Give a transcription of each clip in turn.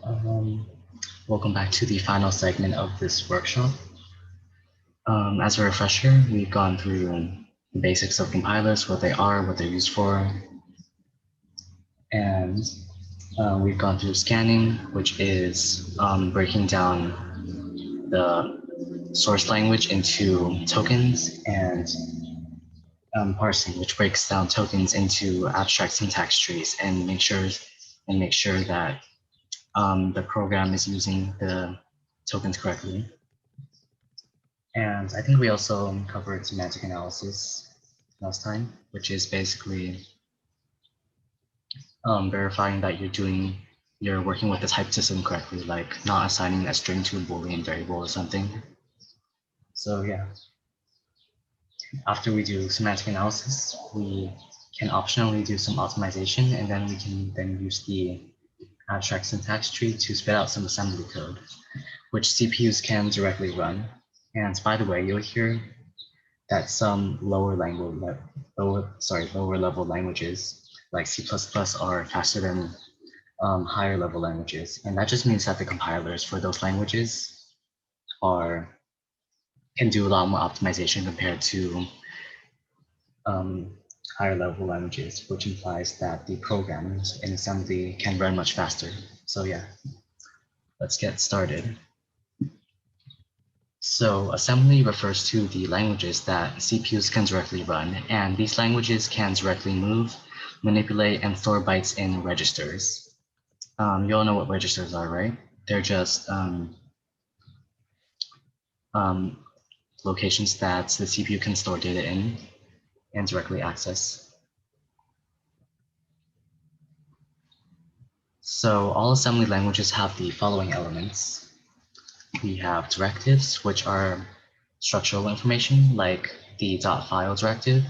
Um, Welcome back to the final segment of this workshop. As a refresher, we've gone through the basics of compilers, what they are, what they're used for, and we've gone through scanning, which is breaking down the source language into tokens, and parsing, which breaks down tokens into abstract syntax trees and make sure that the program is using the tokens correctly. And I think we also covered semantic analysis last time, which is basically verifying that you're working with the type system correctly, like not assigning a string to a Boolean variable or something. So yeah, after we do semantic analysis, we can optionally do some optimization, and then we can then use the abstract syntax tree to spit out some assembly code, which CPUs can directly run. And by the way, you'll hear that some lower level languages like C++ are faster than higher level languages. And that just means that the compilers for those languages can do a lot more optimization compared to higher level languages, which implies that the programs in assembly can run much faster. So yeah, let's get started. So assembly refers to the languages that CPUs can directly run, and these languages can directly move, manipulate, and store bytes in registers. You all know what registers are, right? They're just locations that the CPU can store data in and directly access. So all assembly languages have the following elements. We have directives, which are structural information, like the .file directive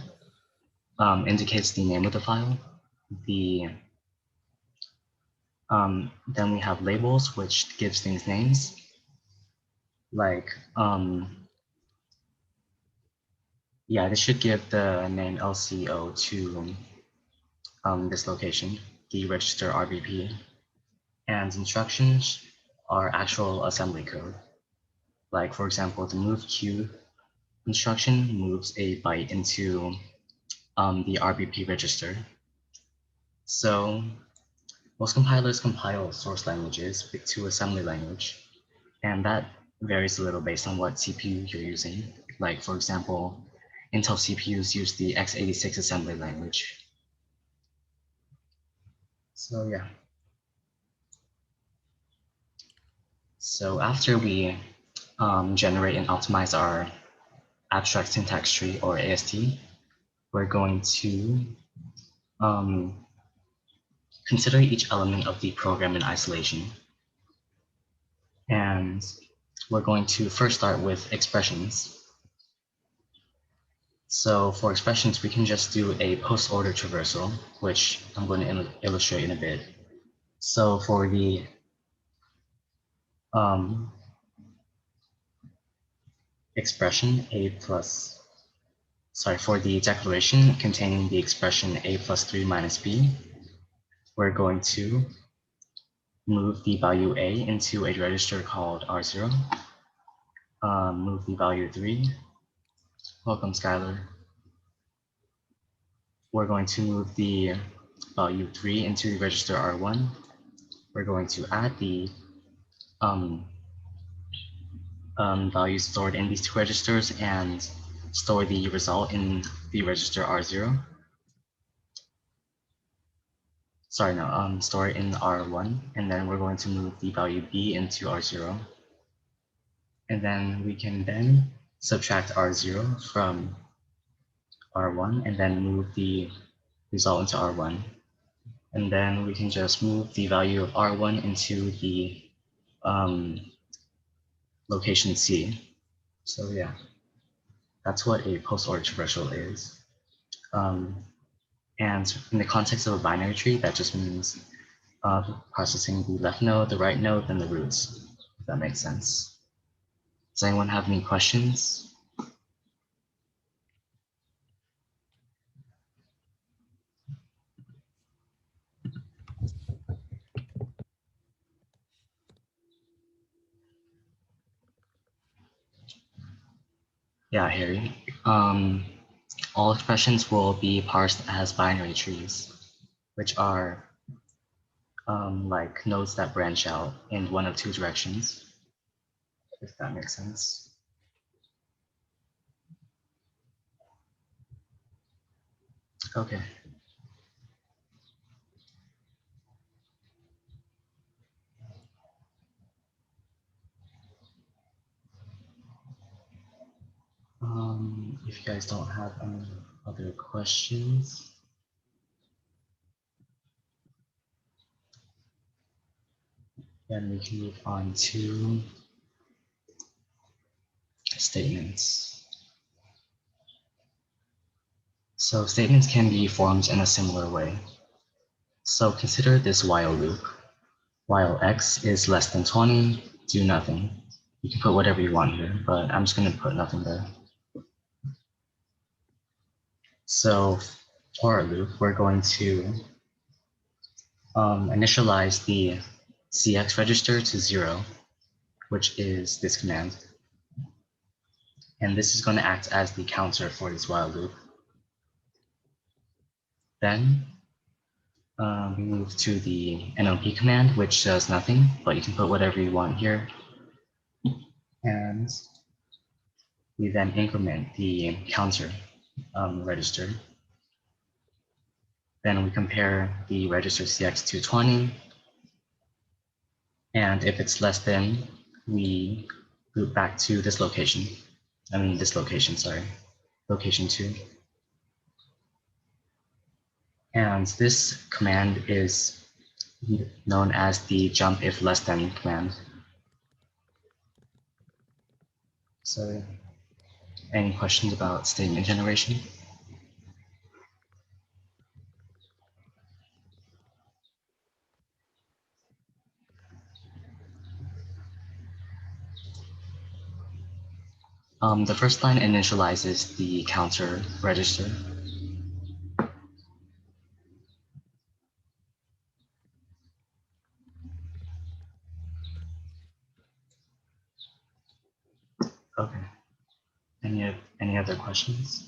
indicates the name of the file. Then we have labels, which gives things names, like this should give the name LCO to this location, the register RBP. And instructions are actual assembly code. Like, for example, the move Q instruction moves a byte into the RBP register. So most compilers compile source languages to assembly language, and that varies a little based on what CPU you're using. Like, for example, Intel CPUs use the x86 assembly language. So yeah. So after we generate and optimize our abstract syntax tree, or AST, we're going to consider each element of the program in isolation. And we're going to first start with expressions. So for expressions, we can just do a post-order traversal, which I'm going to illustrate in a bit. So for the for the declaration containing the expression a plus 3 minus b, we're going to move the value a into a register called R0, move the value 3. Welcome, Skylar. We're going to move the value 3 into the register R1. We're going to add the values stored in these two registers and store the result in the register R0. Sorry, no, store it in R1, and then we're going to move the value B into R0. And then we can then subtract R0 from R1 and then move the result into R1. And then we can just move the value of R1 into the location C. So yeah, that's what a post-order traversal is. And in the context of a binary tree, that just means processing the left node, the right node, and the roots, if that makes sense. Does anyone have any questions? Yeah, Harry. All expressions will be parsed as binary trees, which are like nodes that branch out in one of two directions, if that makes sense. Okay. If you guys don't have any other questions, then we can move on to statements. So statements can be formed in a similar way. So consider this while loop. While x is less than 20, do nothing. You can put whatever you want here, but I'm just going to put nothing there. So for our loop, we're going to initialize the CX register to 0, which is this command. And this is going to act as the counter for this while loop. Then we move to the NLP command, which does nothing, but you can put whatever you want here. And we then increment the counter register. Then we compare the register CX to 20. And if it's less than, we loop back to this location. This location, sorry, location 2. And this command is known as the jump if less than command. So any questions about statement generation? The first line initializes the counter register. Okay. Any other questions?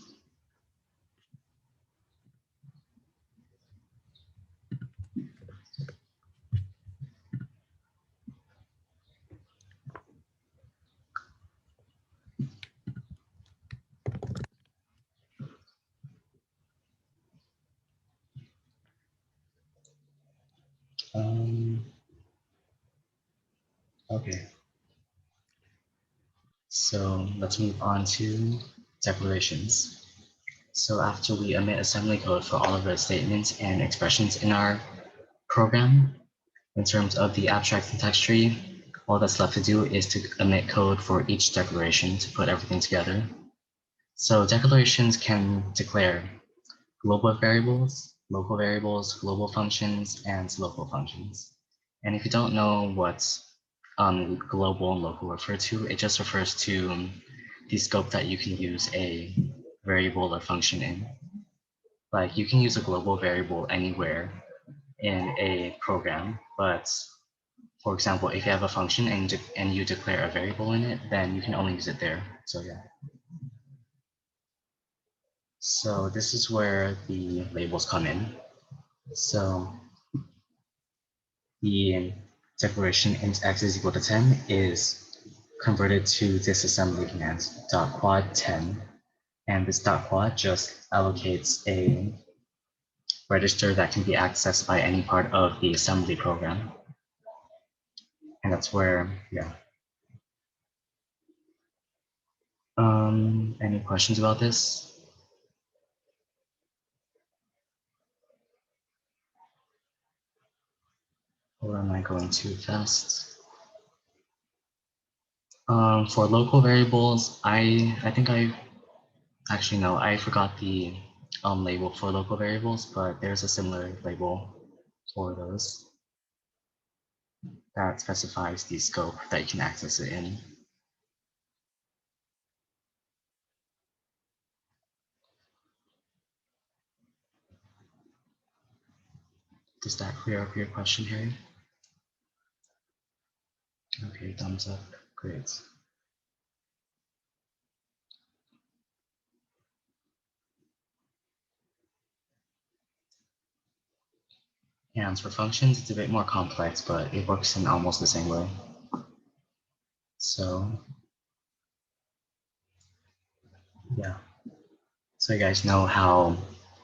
Okay. So let's move on to declarations. So after we emit assembly code for all of the statements and expressions in our program, in terms of the abstract syntax tree, all that's left to do is to emit code for each declaration to put everything together. So declarations can declare global variables, global functions, and local functions. And if you don't know what global and local refer to, it just refers to the scope that you can use a variable or function in. Like you can use a global variable anywhere in a program, but for example, if you have a function and you declare a variable in it, then you can only use it there. So yeah. So this is where the labels come in. So the declaration int x is equal to 10 is converted to this assembly command dot quad 10, and this dot quad just allocates a register that can be accessed by any part of the assembly program. And that's where, yeah. Any questions about this? Or am I going too fast? For local variables, I think I actually no, I forgot the label for local variables, but there's a similar label for those that specifies the scope that you can access it in. Does that clear up your question, Harry? Okay, thumbs up. Great. And for functions, it's a bit more complex, but it works in almost the same way. So yeah. So you guys know how,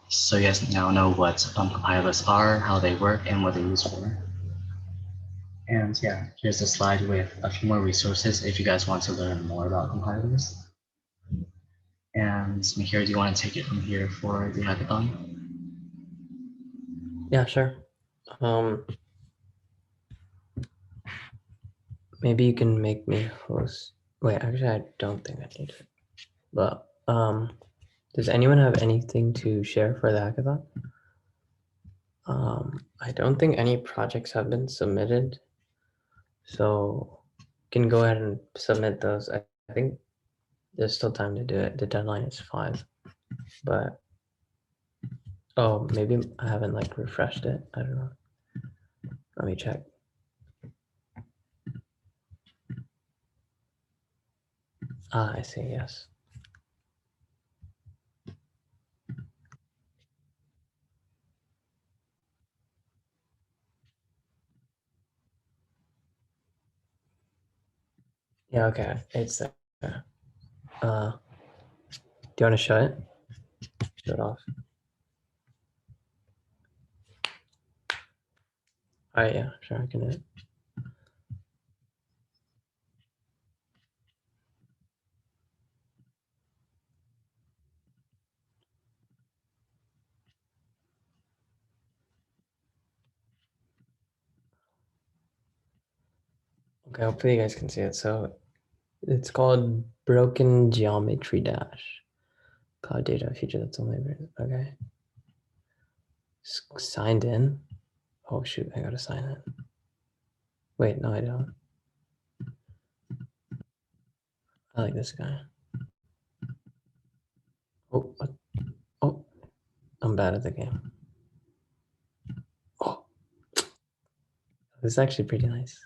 so you guys now know what compilers are, how they work, and what they're used for. And yeah, here's a slide with a few more resources if you guys want to learn more about compilers. And Mihir, do you want to take it from here for the hackathon? Yeah, sure. Maybe you can make me host. Wait, actually, I don't think I need it. But does anyone have anything to share for the hackathon? I don't think any projects have been submitted, so you can go ahead and submit those. I think there's still time to do it. The deadline is 5, but oh, maybe I haven't like refreshed it. I don't know. Let me check. Ah, I see. Yes. Yeah. Okay. It's there. Do you want to show it? Show it off. All right. Yeah. Sure. I can do it. Okay. Hopefully you guys can see it. So it's called Broken Geometry Dash. Cloud data feature that's only okay. Signed in. Oh shoot! I gotta sign in. Wait, no, I don't. I like this guy. Oh, what? Oh, I'm bad at the game. Oh, this is actually pretty nice.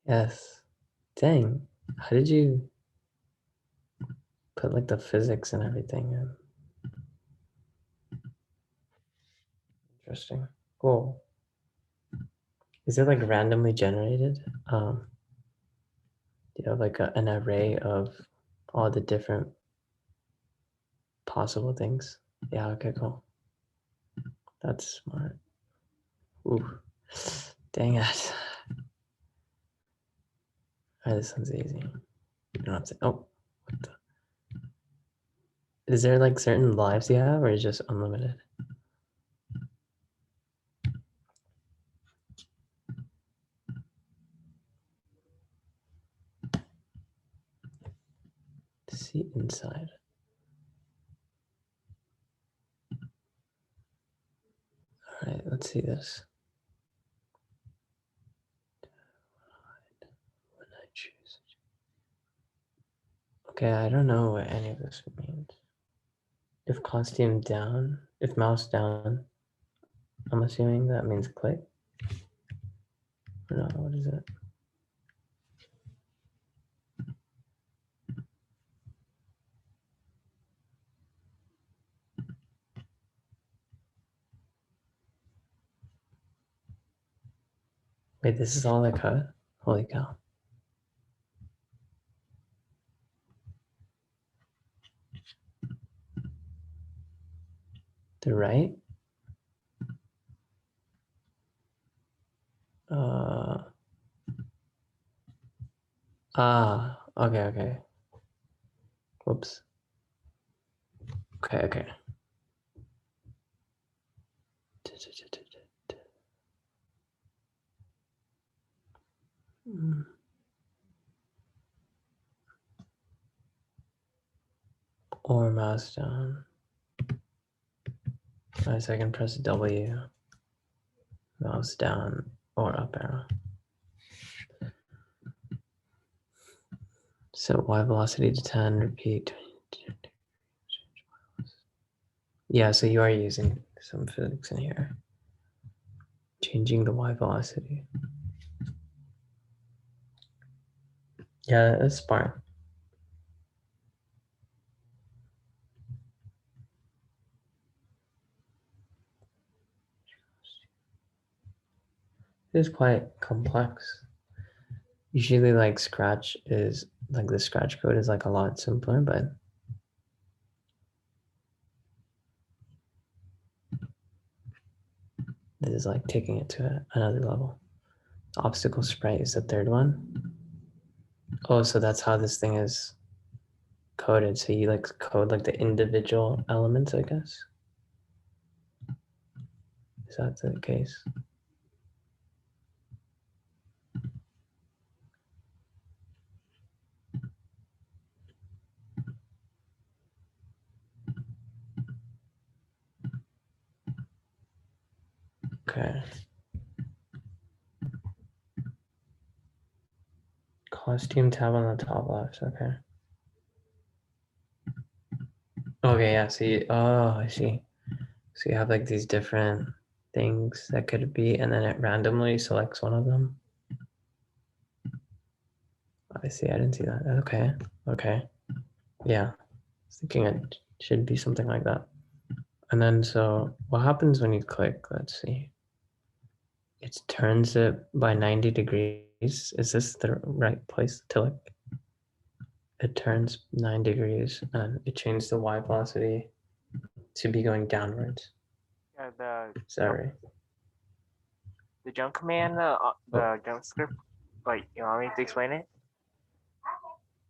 Yes. Dang. How did you put like the physics and everything in? Interesting. Cool. Is it like randomly generated? Do you have like an array of all the different possible things? Yeah, okay, cool. That's smart. Ooh. Dang it. All right, this one's easy. You don't have to. Oh, what the? Is there like certain lives you have, or is it just unlimited? See inside. All right, let's see this. When I choose. Okay, I don't know what any of this means. If costume down, if mouse down, I'm assuming that means click. Or no, what is it? Wait, this is all I cut? Holy cow. The right? Uh, okay, okay. Whoops. Okay, okay. Or mouse down. Alright, so I can press W, mouse down, or up arrow. So Y velocity to 10, repeat. Yeah, so you are using some physics in here. Changing the Y velocity. Yeah, that's smart. is quite complex. Usually like Scratch is like the Scratch code is like a lot simpler, but this is like taking it to another level. Obstacle sprite is the third one. Oh, so that's how this thing is coded. So you like code like the individual elements, I guess. Is that the case? Okay. Costume tab on the top left. Okay. Okay, yeah. See, oh, I see. So you have like these different things that could be, and then it randomly selects one of them. I see. I didn't see that. Okay. Okay. Yeah. I was thinking it should be something like that. And then so what happens when you click? Let's see. It turns it by 90 degrees. Is this the right place to look? It turns 9 degrees and it changes the y velocity to be going downwards. Yeah, Is that right? the jump command, Oh, the jump script. Like, you want me to explain it?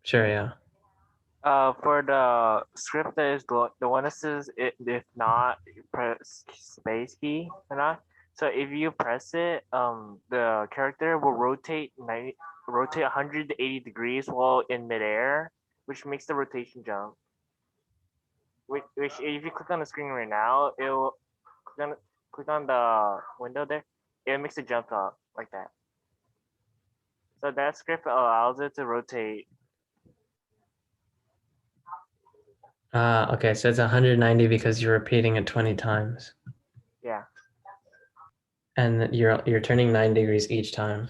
sure. Yeah. For the script that is the one that says it, if not, press space key or not. So if you press it, the character will rotate 180 degrees while in midair, which makes the rotation jump. Which if you click on the screen right now, it will click on the window there. It makes it jump up like that. So that script allows it to rotate. Okay. So it's 190 because you're repeating it 20 times, Yeah. and you're turning 9 degrees each time.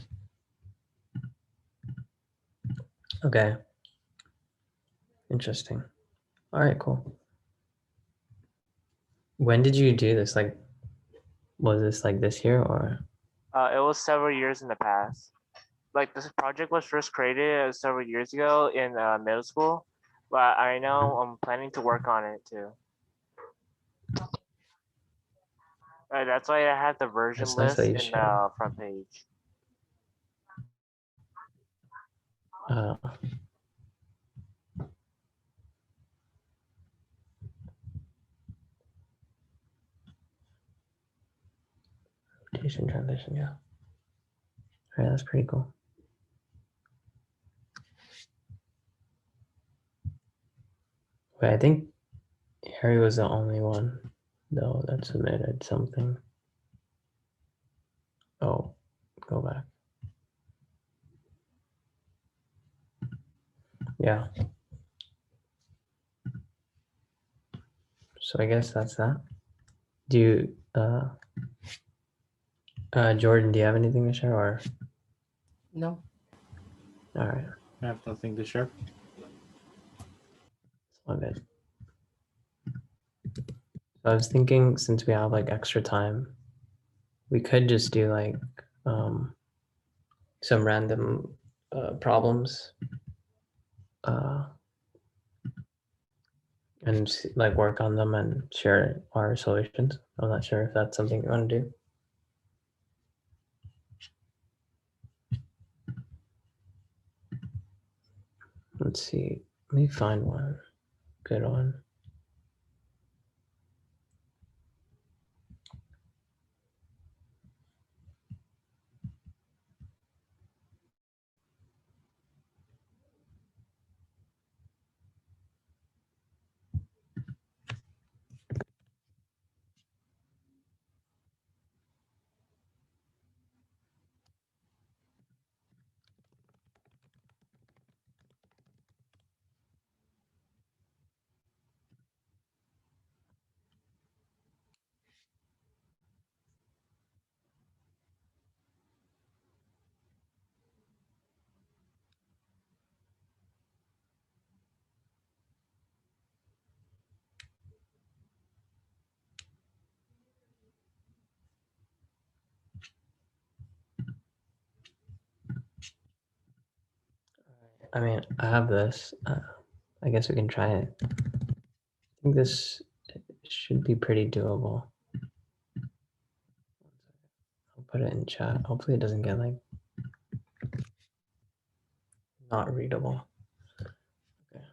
Okay. Interesting. All right. Cool. When did you do this? Like, was this like this year or? It was several years in the past. Like this project was first created several years ago in middle school, but I know I'm planning to work on it too. That's why I have the version It's nice that list you in share. the front page. Uh, rotation transition. Yeah. All right. That's pretty cool. Wait, I think Harry was the only one though that submitted something. Oh, go back. Yeah. So I guess that's that. Do you, Jordan, do you have anything to share or? No, All right. I have nothing to share. All good. So I was thinking since we have like extra time, we could just do like some random problems and like work on them and share our solutions. I'm not sure if that's something you want to do. Let's see. Let me find one good one. I mean, I have this. I guess we can try it. I think this should be pretty doable. I'll put it in chat. Hopefully it doesn't get like not readable. Okay.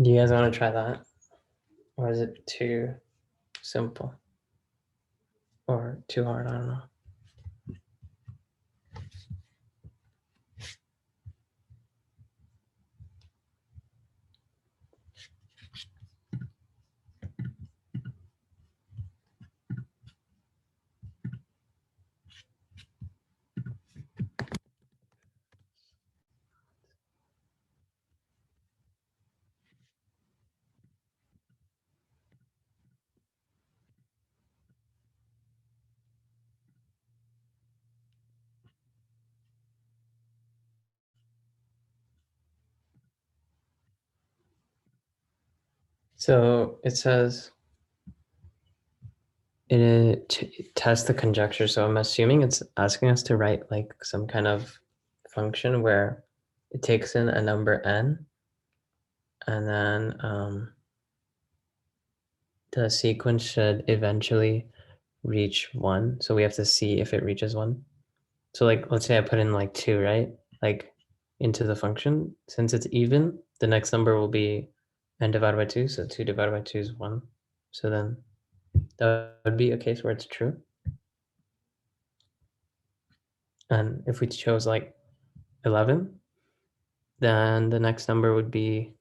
Do you guys want to try that? Or is it too simple? Or too hard? I don't know. So it says test the conjecture. So I'm assuming it's asking us to write like some kind of function where it takes in a number n, and then the sequence should eventually reach 1. So we have to see if it reaches 1. So like, let's say I put in like 2, right? Like into the function. Since it's even, the next number will be n divided by 2. So 2 divided by 2 is 1. So then that would be a case where it's true. And if we chose like 11, then the next number would be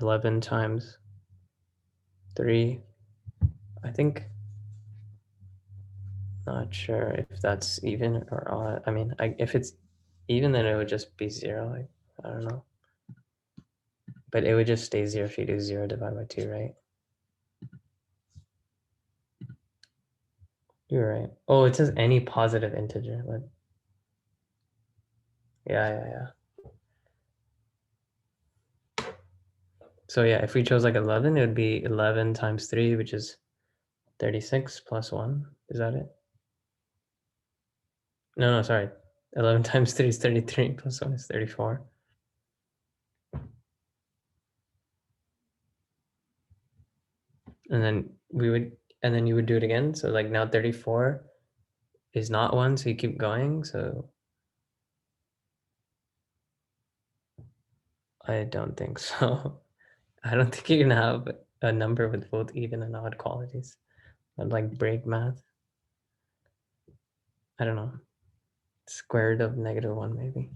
11 times 3. I think, not sure if that's even or odd. I mean, if it's even, then it would just be 0. Like, I don't know. But it would just stay 0 if you do 0 divided by 2, right? You're right. Oh, it says any positive integer. But yeah. So yeah, if we chose like 11, it would be 11 times 3, which is 36 plus 1. Is that it? No, sorry. 11 times 3 is 33 plus 1 is 34. And then you would do it again. So like now 34 is not 1, so you keep going. So I don't think so. I don't think you can have a number with both even and odd qualities. I'd like break math. I don't know. Square root of -1 maybe.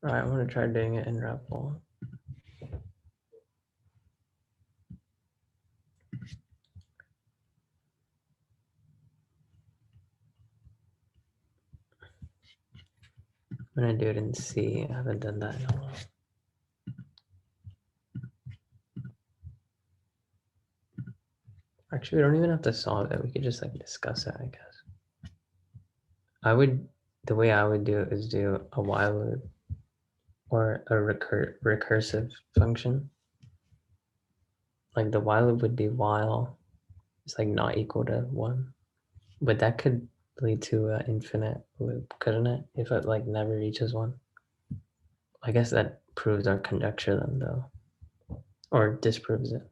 All right, I'm gonna try doing it in REPL. I'm gonna do it in C. I haven't done that in a while. Actually, we don't even have to solve it. We could just like discuss it, I guess. The way I would do it is do a while loop or a recursive function. Like the while loop would be while it's like not equal to 1. But that could lead to an infinite loop, couldn't it? If it like never reaches 1. I guess that proves our conjecture then though. Or disproves it.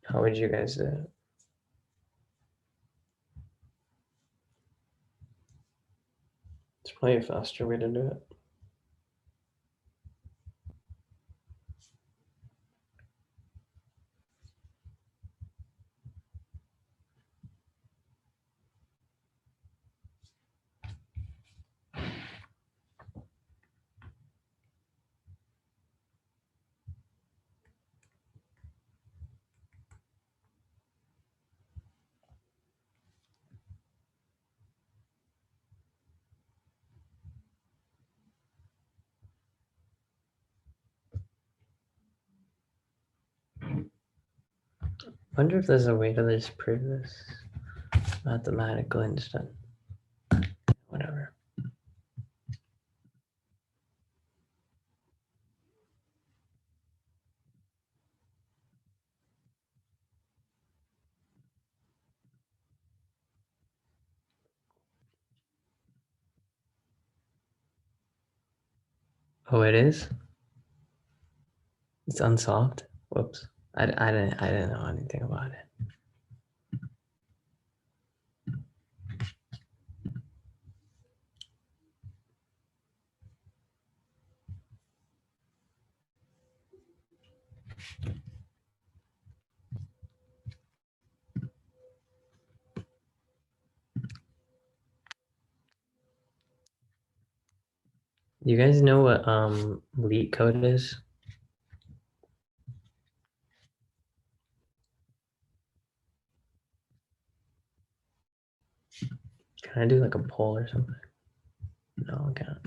How would you guys do it? It's probably a faster way to do it. wonder if there's a way to just prove this mathematically instead. Whatever. Oh, it is? It's unsolved? Whoops. I didn't know anything about it. You guys know what leak code is? Can I do like a poll or something? No, I can't.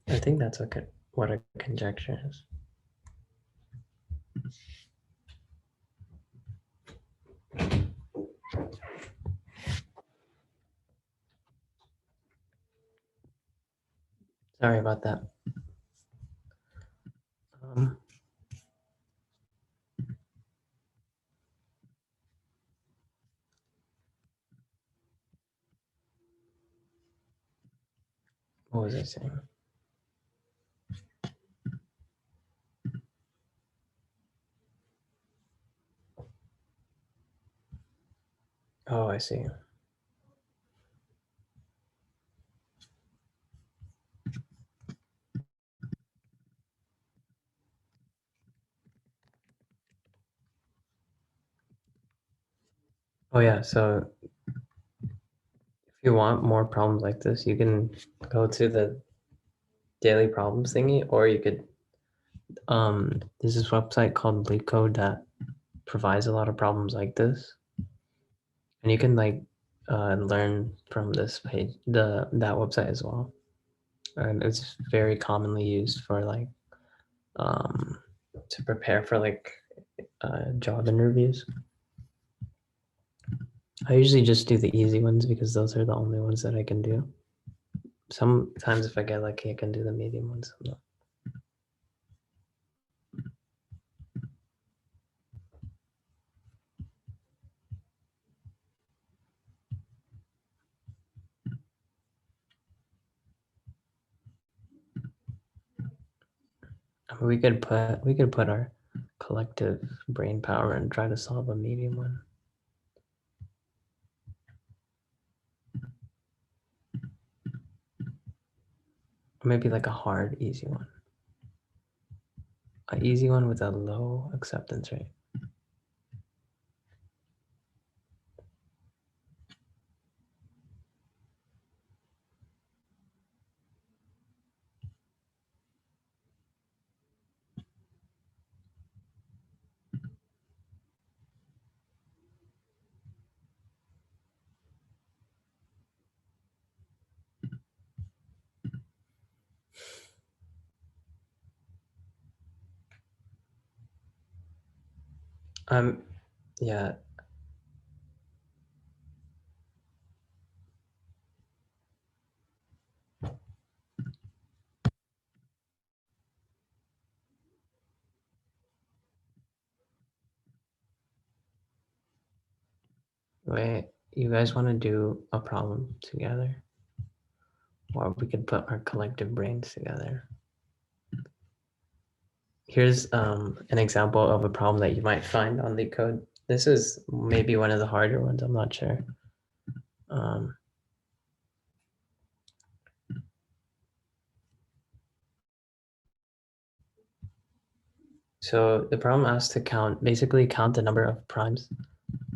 I think that's what a conjecture is. Sorry about that. What was I saying? Oh, I see. Oh yeah, so if you want more problems like this, you can go to the daily problems thingy, or you could there's this website called LeetCode that provides a lot of problems like this. And you can like learn from this page, that website as well. And it's very commonly used for like to prepare for like job interviews. I usually just do the easy ones because those are the only ones that I can do. Sometimes if I get lucky, I can do the medium ones. I mean, we could put our collective brain power and try to solve a medium one. Or maybe like a hard, easy one. An easy one with a low acceptance rate. Yeah. Wait, you guys want to do a problem together? Or we could put our collective brains together. Here's an example of a problem that you might find on LeetCode. This is maybe one of the harder ones, I'm not sure. So the problem asks to basically count the number of primes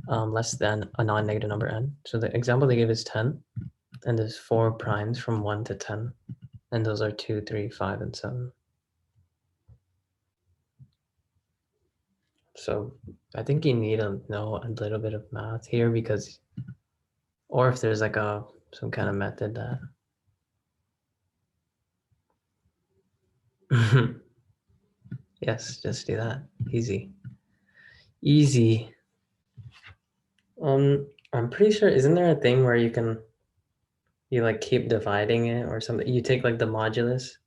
less than a non-negative number n. So the example they give is 10, and there's 4 primes from 1 to 10, and those are 2, 3, 5, and 7. So I think you need to know a little bit of math here because, or if there's like some kind of method that Yes, just do that. Easy. Easy. I'm pretty sure, isn't there a thing where you like keep dividing it or something? You take like the modulus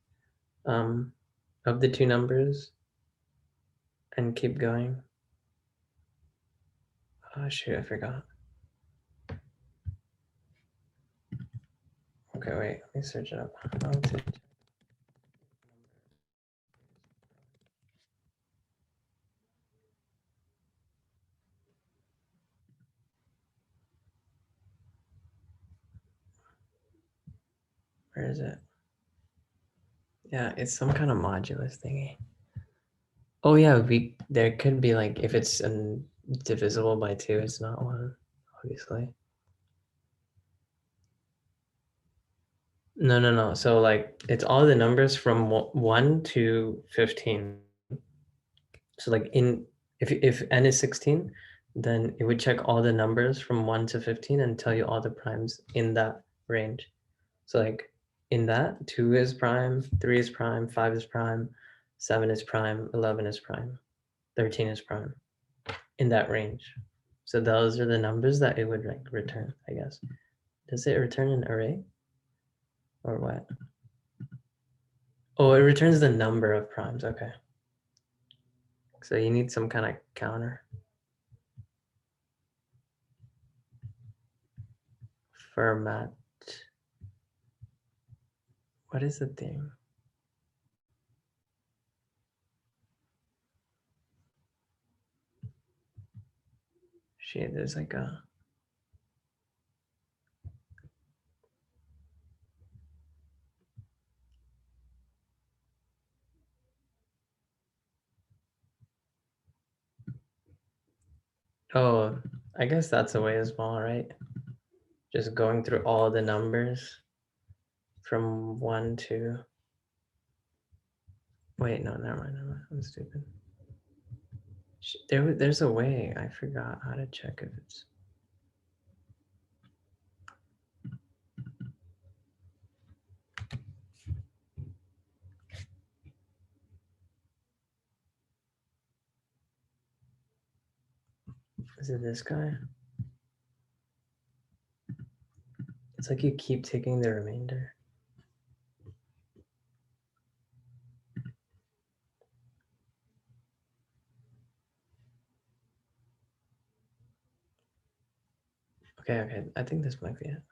of the two numbers and keep going. Oh shoot, I forgot. Okay, wait, let me search it up. How to Where is it? Yeah, it's some kind of modulus thingy. Oh yeah, there could be like if it's divisible by 2, it's not 1, obviously. No. So like it's all the numbers from 1 to 15. So like if n is 16, then it would check all the numbers from 1 to 15 and tell you all the primes in that range. So like in that, 2 is prime, 3 is prime, 5 is prime, 7 is prime, 11 is prime, 13 is prime, in that range. So those are the numbers that it would like return, I guess. Does it return an array or what? Oh, it returns the number of primes. Okay. So you need some kind of counter. Format. What is the thing? Shit, there's like a. Oh, I guess that's a way as well, right? Just going through all the numbers from 1 to. Wait, no, never mind. I'm stupid. There's a way. I forgot how to check if it's. Is it this guy? It's like you keep taking the remainder. Okay. I think this might be it.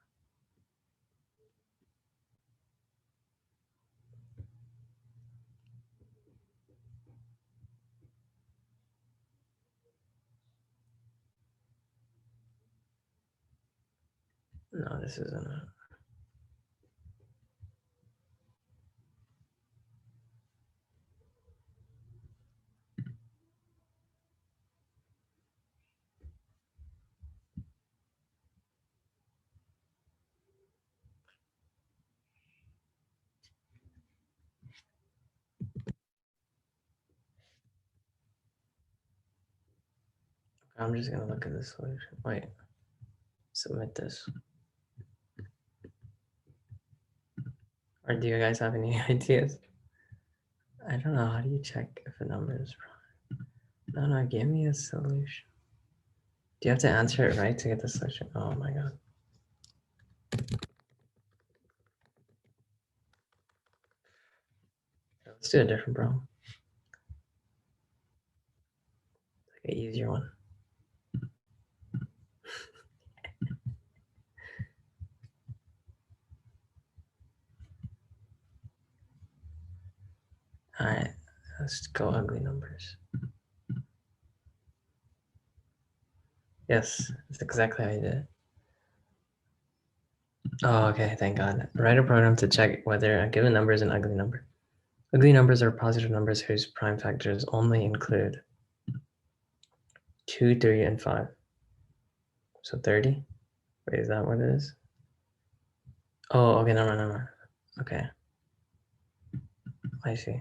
No, this isn't it. I'm just gonna look at the solution. Wait, submit this. Or do you guys have any ideas? I don't know. How do you check if a number is wrong? No, give me a solution. Do you have to answer it right to get the solution? Oh my god. Let's do a different problem. Like an easier one. All right, let's go ugly numbers. Yes, that's exactly how you did it. Oh, okay, thank God. Write a program to check whether a given number is an ugly number. Ugly numbers are positive numbers whose prime factors only include 2, 3, and 5. So 30? Wait, is that what it is? Oh, okay, never mind. Okay. I see.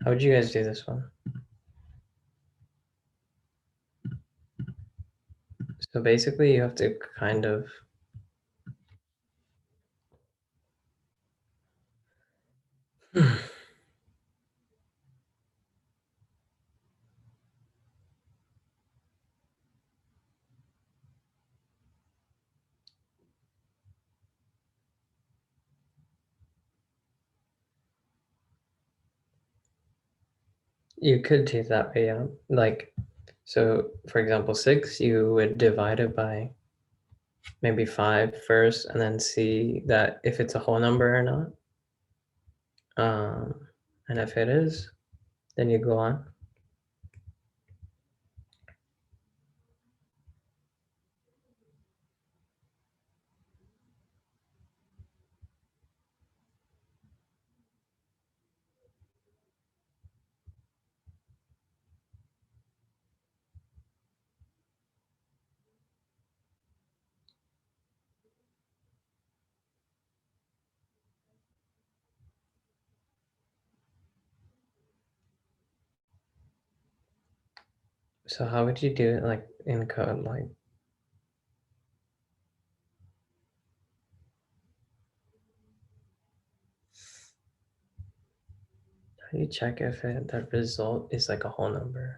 How would you guys do this one? So basically you have to kind of you could do it that way, yeah. Like, so for example, 6, you would divide it by maybe 5 first, and then see that if it's a whole number or not. And if it is, then you go on. So how would you do it like in code? Like, how do you check if the result is like a whole number?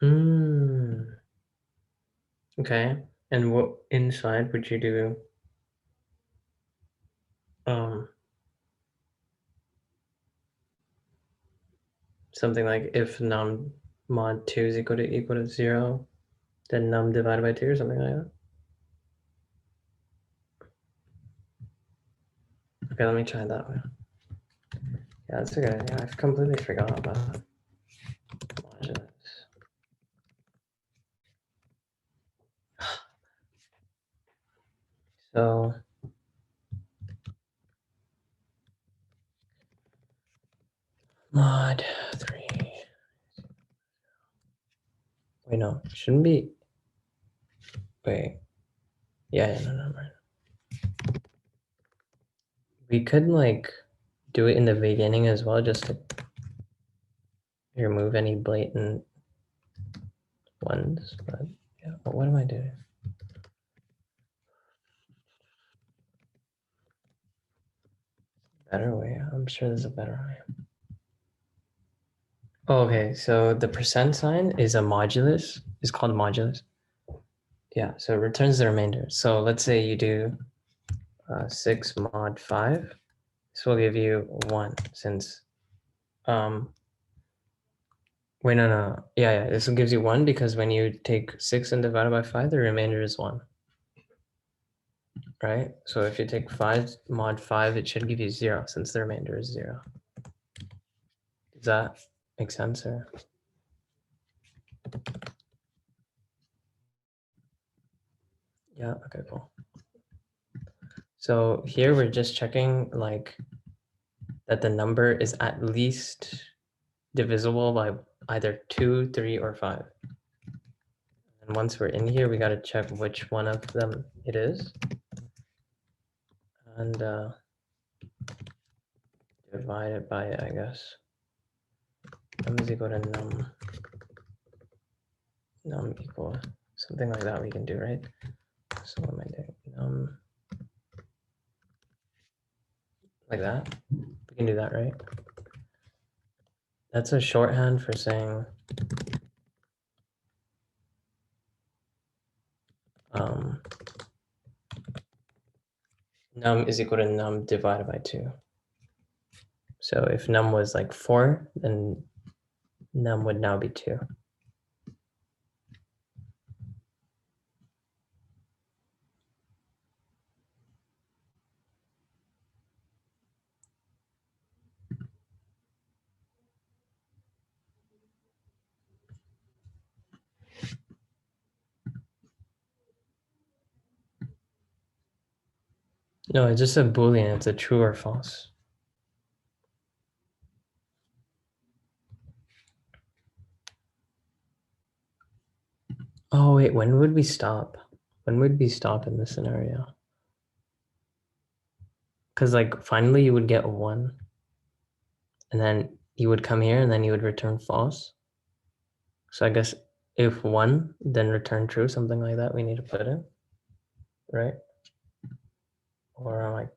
Hmm. Okay. And what inside would you do? Something like if num mod 2 is equal to 0, then num divided by 2 or something like that. Okay, let me try that one. Yeah, that's a good idea. I've completely forgot about modulus. So mod 3. Wait, no, it shouldn't be. Wait. Yeah, no, right. We could like do it in the beginning as well, just to remove any blatant ones. But yeah, but what am I doing? Better way. I'm sure there's a better way. Okay, so the percent sign is a modulus. It's called modulus. Yeah, so it returns the remainder. So let's say you do 6 mod 5. This will give you 1 since, wait, no. Yeah, this gives you 1 because when you take 6 and divide it by 5, the remainder is 1. Right? So if you take 5 mod 5, it should give you 0 since the remainder is 0. Does that make sense? Or? Yeah, okay, cool. So here we're just checking like that the number is at least divisible by either 2, 3, or 5. And once we're in here, we got to check which one of them it is. And divide it by, I guess, num is equal to num equal, something like that we can do, right? So what am I doing? Num, like that. We can do that, right? That's a shorthand for saying num is equal to num divided by 2. So if num was like 4, then num would now be 2. No, it's just a Boolean. It's a true or false. Oh wait, when would we stop? When would we stop in this scenario? Because like finally you would get a 1, and then you would come here and then you would return false. So I guess if 1, then return true, something like that we need to put in, right? Or am I,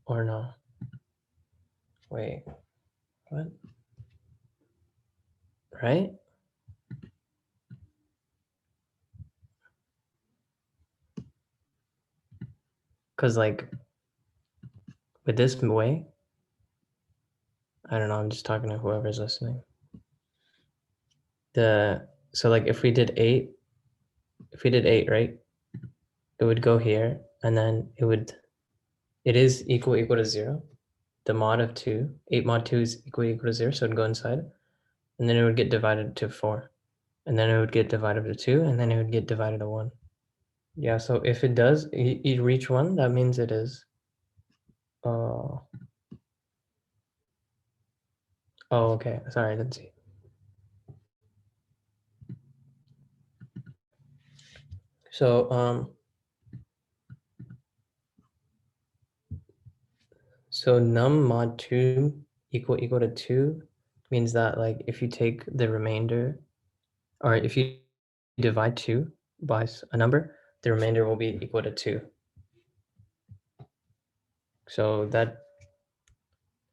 or no? Wait, what? Right? Because like with this way, I don't know, I'm just talking to whoever's listening. So like if we did 8, right? It would go here and then it is equal to 0. The mod of 2, 8 mod 2 is equal to 0, so it'd go inside. And then it would get divided to 4. And then it would get divided to 2, and then it would get divided to 1. Yeah, so if it does you reach 1, that means it is. Oh, okay. Sorry, I didn't see. So so num mod 2 equal to 2 means that like if you take the remainder, or if you divide 2 by a number, the remainder will be equal to 2. So that,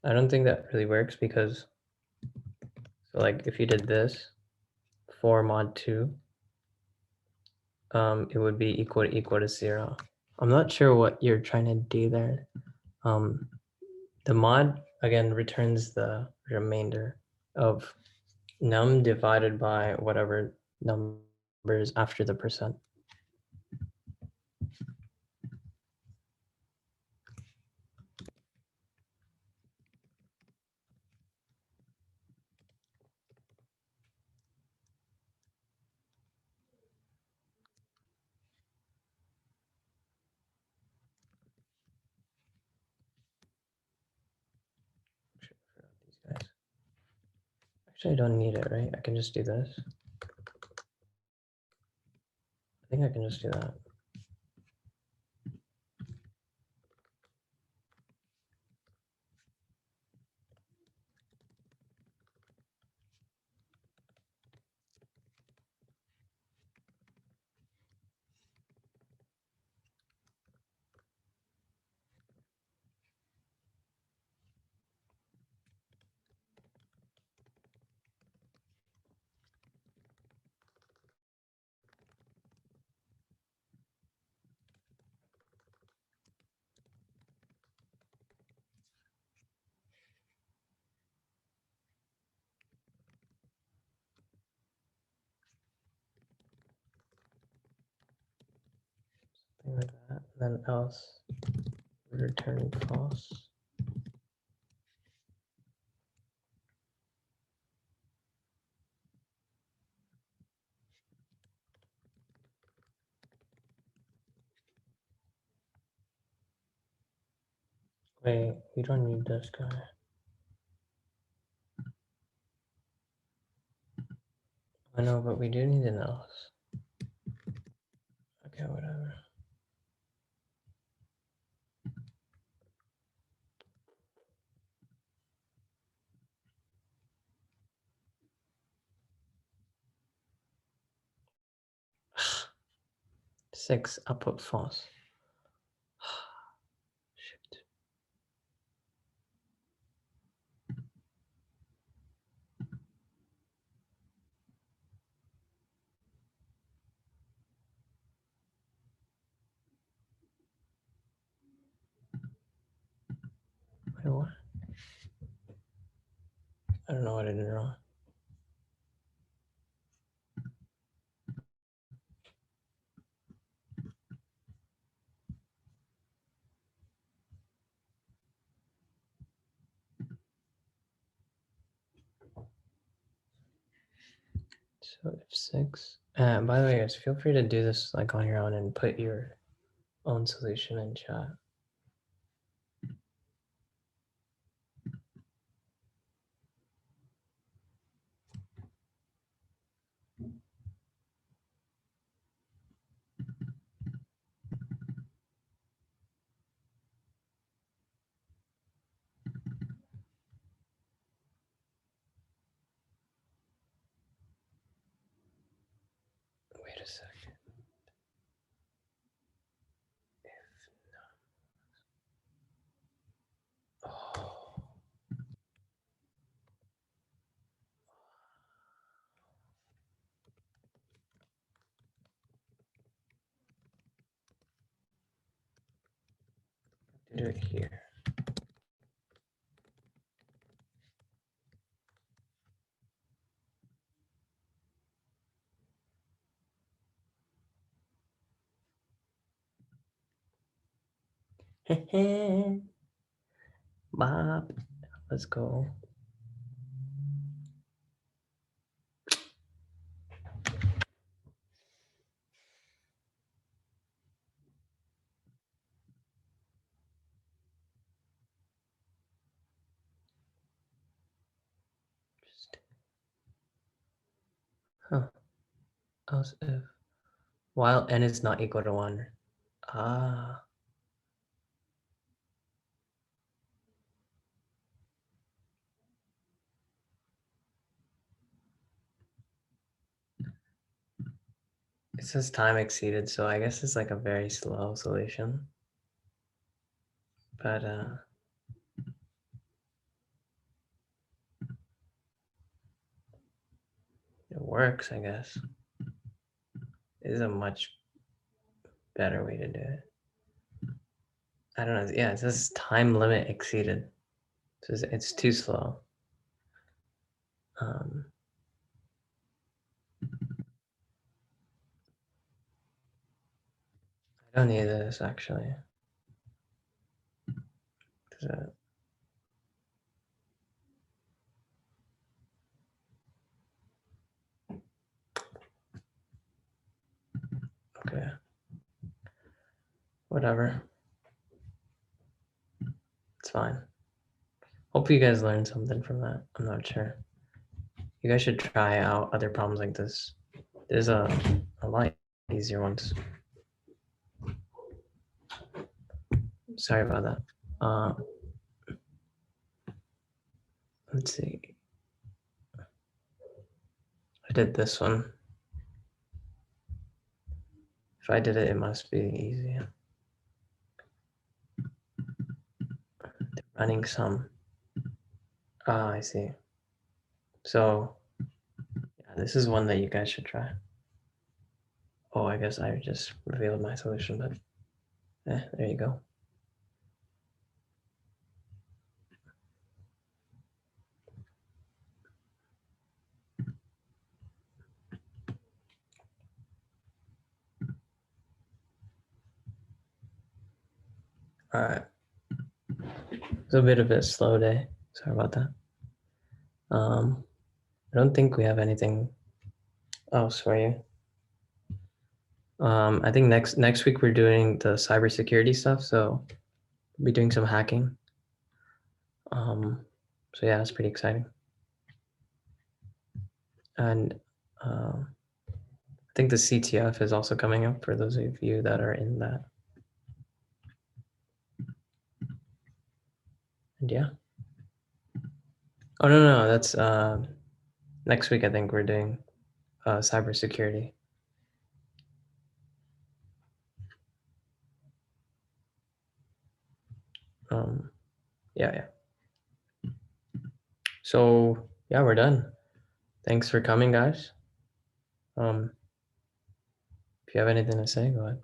I don't think that really works because, so like if you did this 4 mod 2, it would be equal to 0. I'm not sure what you're trying to do there. The mod again returns the remainder of num divided by whatever numbers after the percent. These guys. Actually, I don't need it, right? I can just do this. I think I can just do that. Something like that. And then else return false. Wait, we don't need this guy. I know, but we do need an else. Okay, whatever. Six, output false. Shit. Wait, what? I don't know what I did wrong. So if 6. By the way, guys, feel free to do this like on your own and put your own solution in chat. Wait a second. Oh. Do it here. Bob, let's go. Huh. Else if while n is not equal to 1. Ah. It says time exceeded, so I guess it's like a very slow solution. But it works, I guess. It is a much better way to do it. I don't know. Yeah, it says time limit exceeded. So it's too slow. I don't need this actually. Okay. Whatever. It's fine. Hope you guys learned something from that. I'm not sure. You guys should try out other problems like this. There's a lot easier ones. Sorry about that. Let's see. I did this one. If I did it, it must be easy. Running some. Ah, I see. So yeah, this is one that you guys should try. Oh, I guess I just revealed my solution, but there you go. All right. It's a bit of a slow day. Sorry about that. I don't think we have anything else for you. I think next week we're doing the cybersecurity stuff, so we'll be doing some hacking. So yeah, it's pretty exciting. And I think the CTF is also coming up for those of you that are in that. And yeah. Oh no, that's next week. I think we're doing cybersecurity. Yeah. So yeah, we're done. Thanks for coming, guys. If you have anything to say, go ahead.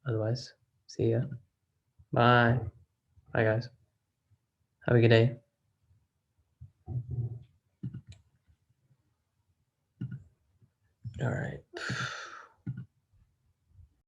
Otherwise, see ya. Bye. Bye, guys. Have a good day. All right.